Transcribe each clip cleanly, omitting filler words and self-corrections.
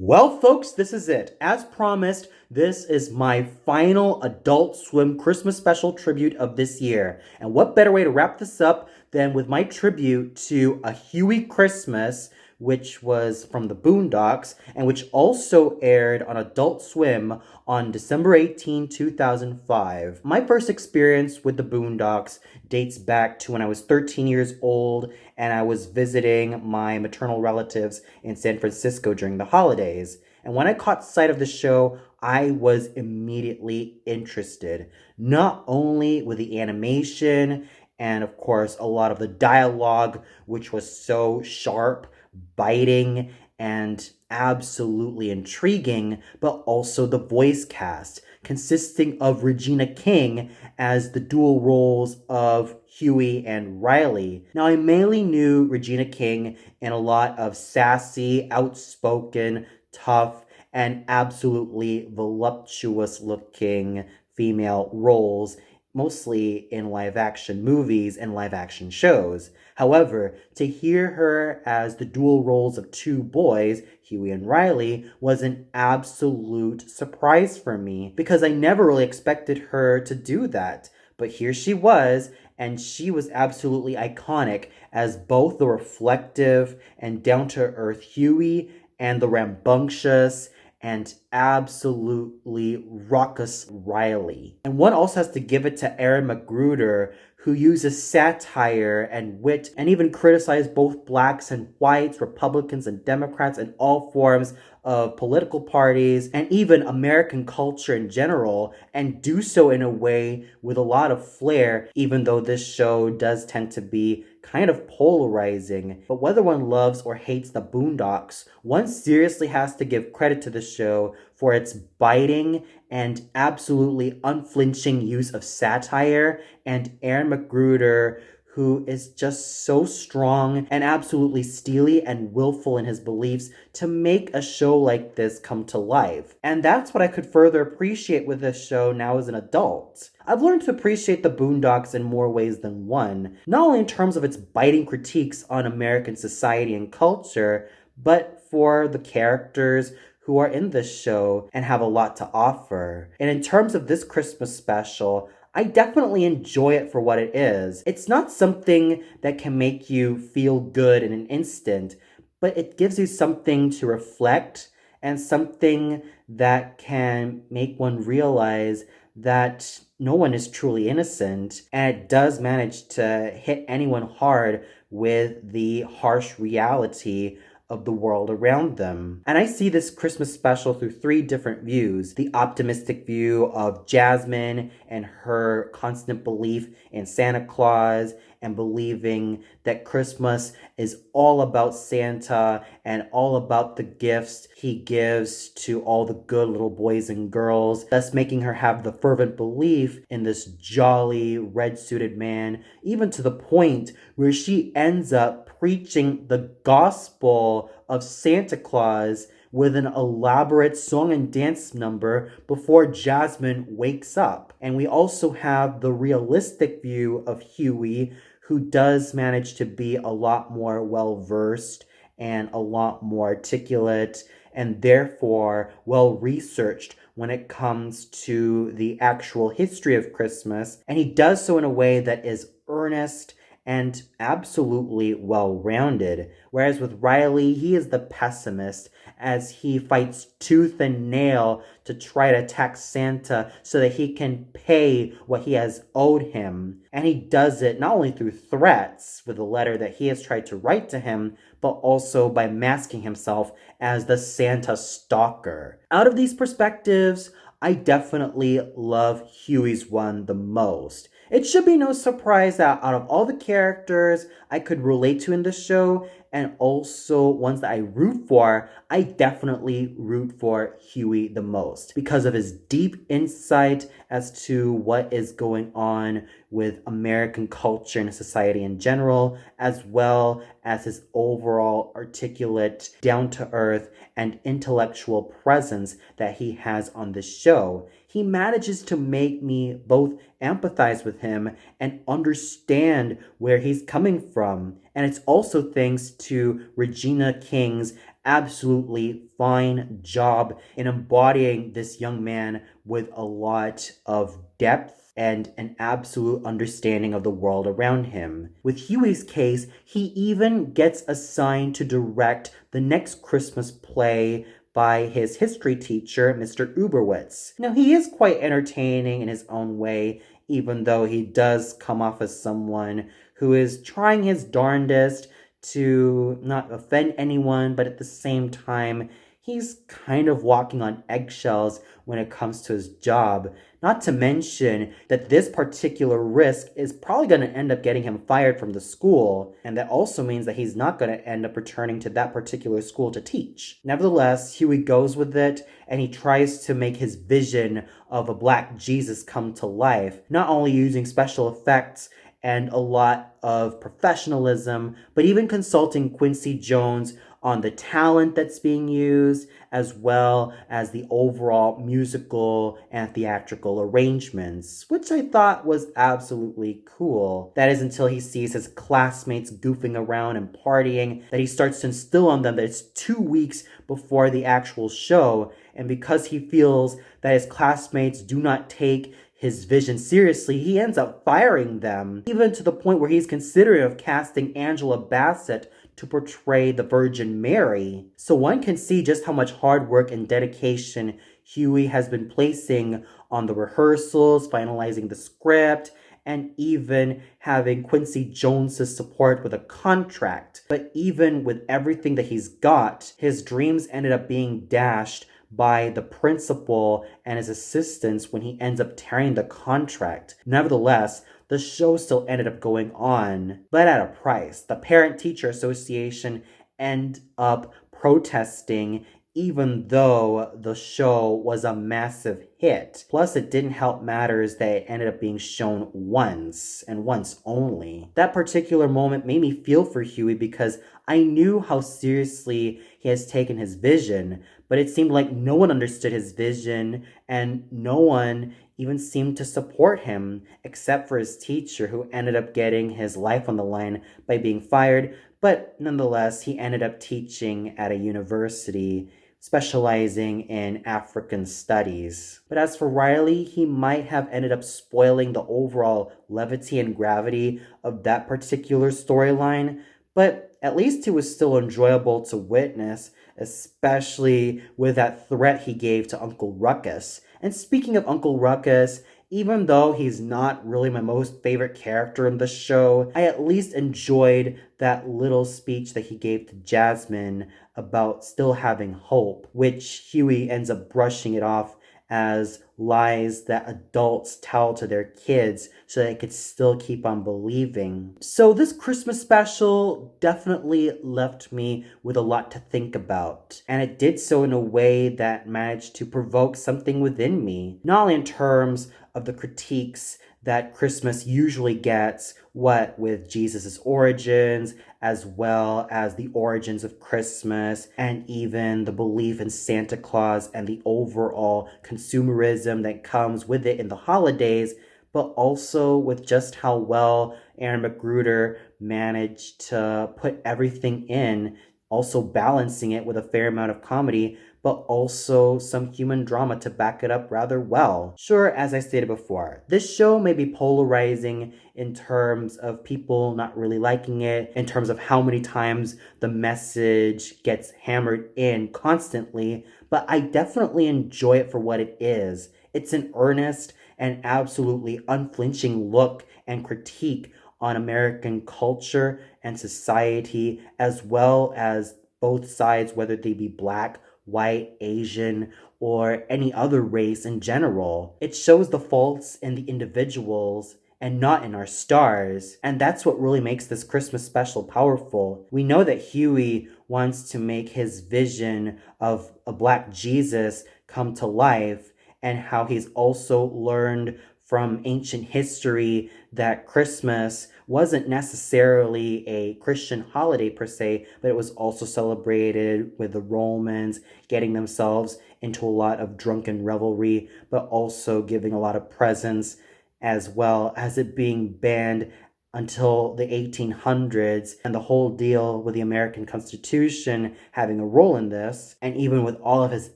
Well, folks, this is it. As promised, this is my final Adult Swim Christmas special tribute of this year. And what better way to wrap this up than with my tribute to A Huey Christmas, which was from the Boondocks, and which also aired on Adult Swim on December 18, 2005. My first experience with the Boondocks dates back to when I was 13 years old and I was visiting my maternal relatives in San Francisco during the holidays. And when I caught sight of the show, I was immediately interested, not only with the animation and, of course, a lot of the dialogue, which was so sharp, biting, and absolutely intriguing, but also the voice cast, consisting of Regina King as the dual roles of Huey and Riley. Now, I mainly knew Regina King in a lot of sassy, outspoken, tough, and absolutely voluptuous looking female roles, mostly in live action movies and live action shows. However, to hear her as the dual roles of two boys, Huey and Riley, was an absolute surprise for me because I never really expected her to do that. But here she was, and she was absolutely iconic as both the reflective and down-to-earth Huey and the rambunctious and absolutely raucous Riley. And one also has to give it to Aaron McGruder, who uses satire and wit and even criticized both blacks and whites, Republicans and Democrats, and all forms of political parties and even American culture in general, and do so in a way with a lot of flair, even though this show does tend to be kind of polarizing. But whether one loves or hates the Boondocks, one seriously has to give credit to the show for its biting and absolutely unflinching use of satire, and Aaron McGruder, who is just so strong and absolutely steely and willful in his beliefs to make a show like this come to life. And that's what I could further appreciate with this show now as an adult. I've learned to appreciate the Boondocks in more ways than one, not only in terms of its biting critiques on American society and culture, but for the characters who are in this show and have a lot to offer. And in terms of this Christmas special, I definitely enjoy it for what it is. It's not something that can make you feel good in an instant, but it gives you something to reflect and something that can make one realize that no one is truly innocent, and it does manage to hit anyone hard with the harsh reality of the world around them. And I see this Christmas special through three different views. The optimistic view of Jasmine and her constant belief in Santa Claus and believing that Christmas is all about Santa and all about the gifts he gives to all the good little boys and girls, thus making her have the fervent belief in this jolly red-suited man, even to the point where she ends up preaching the gospel of Santa Claus with an elaborate song and dance number before Jasmine wakes up. And we also have the realistic view of Huey, who does manage to be a lot more well-versed and a lot more articulate and therefore well-researched when it comes to the actual history of Christmas. And he does so in a way that is earnest and absolutely well-rounded. Whereas with Riley, he is the pessimist as he fights tooth and nail to try to attack Santa so that he can pay what he has owed him. And he does it not only through threats with a letter that he has tried to write to him, but also by masking himself as the Santa stalker. Out of these perspectives, I definitely love Huey's one the most. It should be no surprise that out of all the characters I could relate to in this show, and also ones that I root for, I definitely root for Huey the most because of his deep insight as to what is going on with American culture and society in general, as well as his overall articulate, down-to-earth, and intellectual presence that he has on the show. He manages to make me both empathize with him and understand where he's coming from. And it's also thanks to Regina King's absolutely fine job in embodying this young man with a lot of depth and an absolute understanding of the world around him. With Huey's case, he even gets assigned to direct the next Christmas play by his history teacher, Mr. Uberwitz. Now, he is quite entertaining in his own way, even though he does come off as someone who is trying his darndest to not offend anyone, but at the same time, he's kind of walking on eggshells when it comes to his job. Not to mention that this particular risk is probably going to end up getting him fired from the school, and that also means that he's not going to end up returning to that particular school to teach. Nevertheless, Huey goes with it, and he tries to make his vision of a black Jesus come to life, not only using special effects and a lot of professionalism, but even consulting Quincy Jones on the talent that's being used, as well as the overall musical and theatrical arrangements, which I thought was absolutely cool. That is until he sees his classmates goofing around and partying, that he starts to instill on them that it's 2 weeks before the actual show, and because he feels that his classmates do not take his vision seriously, he ends up firing them, even to the point where he's considering of casting Angela Bassett to portray the Virgin Mary. So one can see just how much hard work and dedication Huey has been placing on the rehearsals, finalizing the script, and even having Quincy Jones's support with a contract. But even with everything that he's got, his dreams ended up being dashed by the principal and his assistants when he ends up tearing the contract. Nevertheless, the show still ended up going on, but at a price. The Parent-Teacher Association ended up protesting even though the show was a massive hit. Plus, it didn't help matters that it ended up being shown once, and once only. That particular moment made me feel for Huey because I knew how seriously he has taken his vision, but it seemed like no one understood his vision, and no one even seemed to support him, except for his teacher, who ended up getting his life on the line by being fired. But nonetheless, he ended up teaching at a university specializing in African studies. But as for Riley, he might have ended up spoiling the overall levity and gravity of that particular storyline, but at least he was still enjoyable to witness, especially with that threat he gave to Uncle Ruckus. And speaking of Uncle Ruckus, even though he's not really my most favorite character in the show, I at least enjoyed that little speech that he gave to Jasmine about still having hope, which Huey ends up brushing it off as lies that adults tell to their kids so they could still keep on believing. So this Christmas special definitely left me with a lot to think about, and it did so in a way that managed to provoke something within me, not only in terms of the critiques that Christmas usually gets, what with Jesus' origins, as well as the origins of Christmas, and even the belief in Santa Claus and the overall consumerism that comes with it in the holidays, but also with just how well Aaron McGruder managed to put everything in, also balancing it with a fair amount of comedy, but also some human drama to back it up rather well. Sure, as I stated before, this show may be polarizing in terms of people not really liking it, in terms of how many times the message gets hammered in constantly, but I definitely enjoy it for what it is. It's an earnest and absolutely unflinching look and critique on American culture and society, as well as both sides, whether they be black, white, Asian, or any other race in general. It shows the faults in the individuals and not in our stars. And that's what really makes this Christmas special powerful. We know that Huey wants to make his vision of a black Jesus come to life, and how he's also learned from ancient history that Christmas wasn't necessarily a Christian holiday per se, but it was also celebrated with the Romans getting themselves into a lot of drunken revelry, but also giving a lot of presents, as well as it being banned until the 1800s, and the whole deal with the American Constitution having a role in this. And even with all of his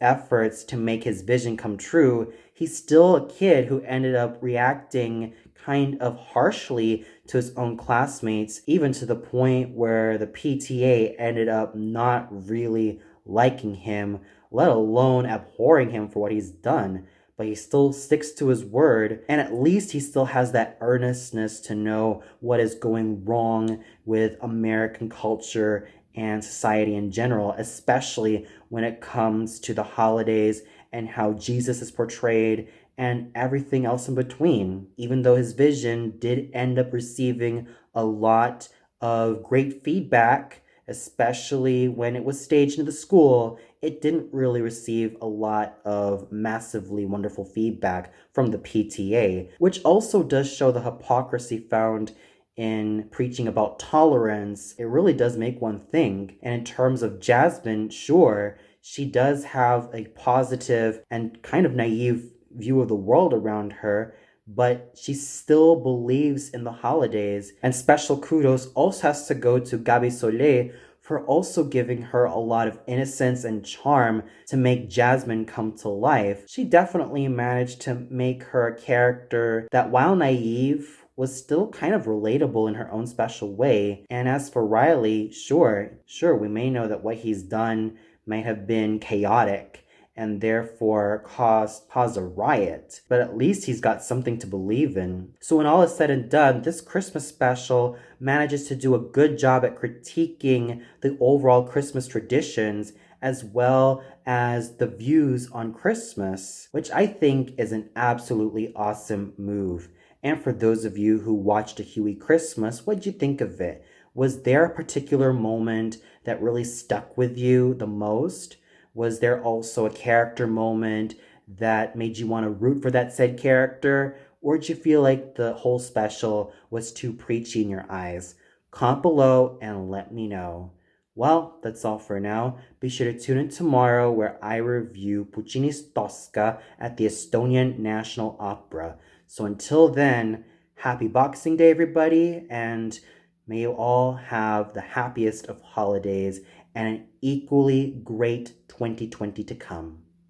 efforts to make his vision come true, he's still a kid who ended up reacting kind of harshly to his own classmates, even to the point where the PTA ended up not really liking him, let alone abhorring him for what he's done. But he still sticks to his word, and at least he still has that earnestness to know what is going wrong with American culture and society in general, especially when it comes to the holidays and how Jesus is portrayed and everything else in between. Even though his vision did end up receiving a lot of great feedback, especially when it was staged in the school, it didn't really receive a lot of massively wonderful feedback from the PTA, which also does show the hypocrisy found in preaching about tolerance. It really does make one think. And in terms of Jasmine, sure, she does have a positive and kind of naive view of the world around her, but she still believes in the holidays. And special kudos also has to go to Gabi Soleil for also giving her a lot of innocence and charm to make Jasmine come to life. She definitely managed to make her a character that, while naive, was still kind of relatable in her own special way. And as for Riley, sure, we may know that what he's done might have been chaotic and therefore cause a riot, but at least he's got something to believe in. So when all is said and done, this Christmas special manages to do a good job at critiquing the overall Christmas traditions as well as the views on Christmas, which I think is an absolutely awesome move. And for those of you who watched A Huey Christmas, what'd you think of it? Was there a particular moment that really stuck with you the most? Was there also a character moment that made you want to root for that said character? Or did you feel like the whole special was too preachy in your eyes? Comment below and let me know. Well, that's all for now. Be sure to tune in tomorrow where I review Puccini's Tosca at the Estonian National Opera. So until then, happy Boxing Day, everybody, and may you all have the happiest of holidays and an equally great 2020 to come.